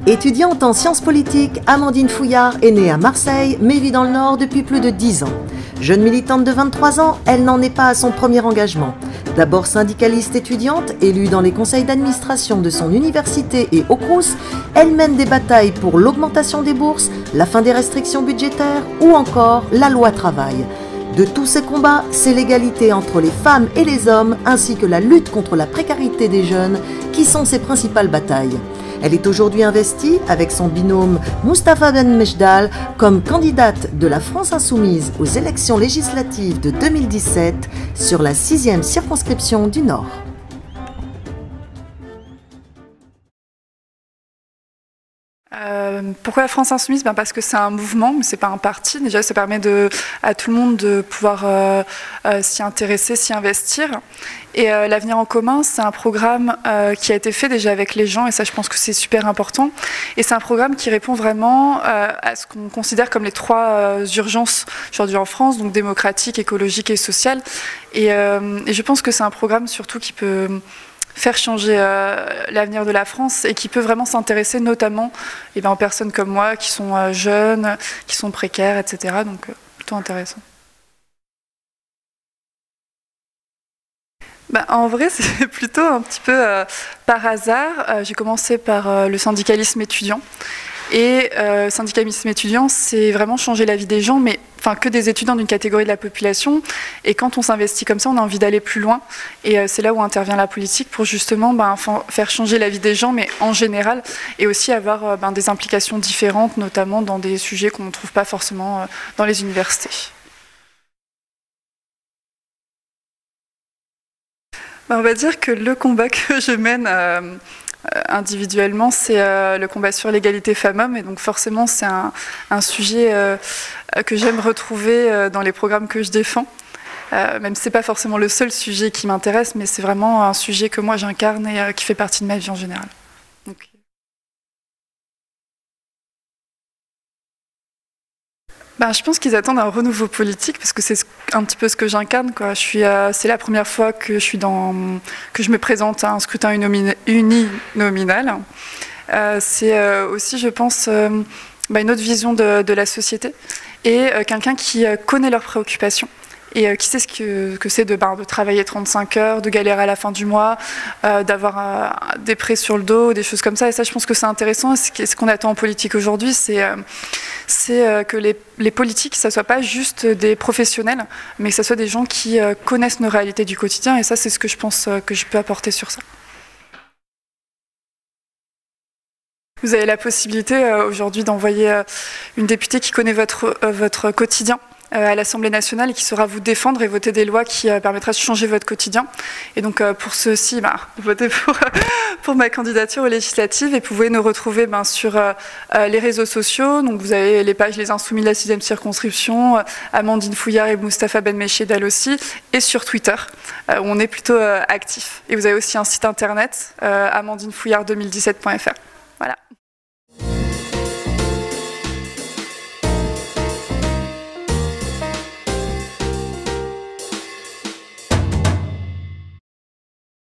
Étudiante en sciences politiques, Amandine Fouillard est née à Marseille, mais vit dans le Nord depuis plus de 10 ans. Jeune militante de 23 ans, elle n'en est pas à son premier engagement. D'abord syndicaliste étudiante, élue dans les conseils d'administration de son université et au Crous, elle mène des batailles pour l'augmentation des bourses, la fin des restrictions budgétaires ou encore la loi travail. De tous ces combats, c'est l'égalité entre les femmes et les hommes ainsi que la lutte contre la précarité des jeunes qui sont ses principales batailles. Elle est aujourd'hui investie, avec son binôme Moustapha Ben Mejdal, comme candidate de la France Insoumise aux élections législatives de 2017 sur la 6e circonscription du Nord. Pourquoi la France Insoumise? Parce que c'est un mouvement, mais c'est pas un parti. Déjà, ça permet à tout le monde de pouvoir s'y intéresser, s'y investir. Et l'Avenir en commun, c'est un programme qui a été fait déjà avec les gens, et ça, je pense que c'est super important. Et c'est un programme qui répond vraiment à ce qu'on considère comme les 3 urgences aujourd'hui en France, donc démocratique, écologique et sociale. Et je pense que c'est un programme surtout qui peut faire changer l'avenir de la France et qui peut vraiment s'intéresser notamment aux personnes comme moi qui sont jeunes, qui sont précaires, etc. Donc plutôt intéressant. En vrai, c'est plutôt un petit peu par hasard. J'ai commencé par le syndicalisme étudiant. Et syndicalisme étudiant, c'est vraiment changer la vie des gens, mais que des étudiants d'une catégorie de la population. Et quand on s'investit comme ça, on a envie d'aller plus loin. Et c'est là où intervient la politique pour justement faire changer la vie des gens, mais en général, et aussi avoir des implications différentes, notamment dans des sujets qu'on ne trouve pas forcément dans les universités. On va dire que le combat que je mène individuellement, c'est le combat sur l'égalité femmes-hommes, et donc forcément c'est un sujet que j'aime retrouver dans les programmes que je défends, même si c'est pas forcément le seul sujet qui m'intéresse, mais c'est vraiment un sujet que moi j'incarne et qui fait partie de ma vie en général. Donc, je pense qu'ils attendent un renouveau politique parce que c'est un petit peu ce que j'incarne. C'est la première fois que je me présente à un scrutin uninominal. C'est aussi, je pense, une autre vision de la société et quelqu'un qui connaît leurs préoccupations et qui sait ce que c'est de travailler 35 heures, de galérer à la fin du mois, d'avoir des prêts sur le dos, des choses comme ça. Et ça, je pense que c'est intéressant. Ce qu'on attend en politique aujourd'hui, c'est que les politiques, ça ne soit pas juste des professionnels, mais que ce soit des gens qui connaissent nos réalités du quotidien. Et ça, c'est ce que je pense que je peux apporter sur ça. Vous avez la possibilité aujourd'hui d'envoyer une députée qui connaît votre quotidien à l'Assemblée nationale et qui saura vous défendre et voter des lois qui permettraient de changer votre quotidien. Et donc pour ceci, votez pour ma candidature aux législatives et vous pouvez nous retrouver sur les réseaux sociaux. Donc vous avez les pages Les Insoumis de la 6e circonscription, Amandine Fouillard et Moustapha Ben Mejdal aussi, et sur Twitter où on est plutôt actif. Et vous avez aussi un site internet, amandinefouillard2017.fr. Voilà.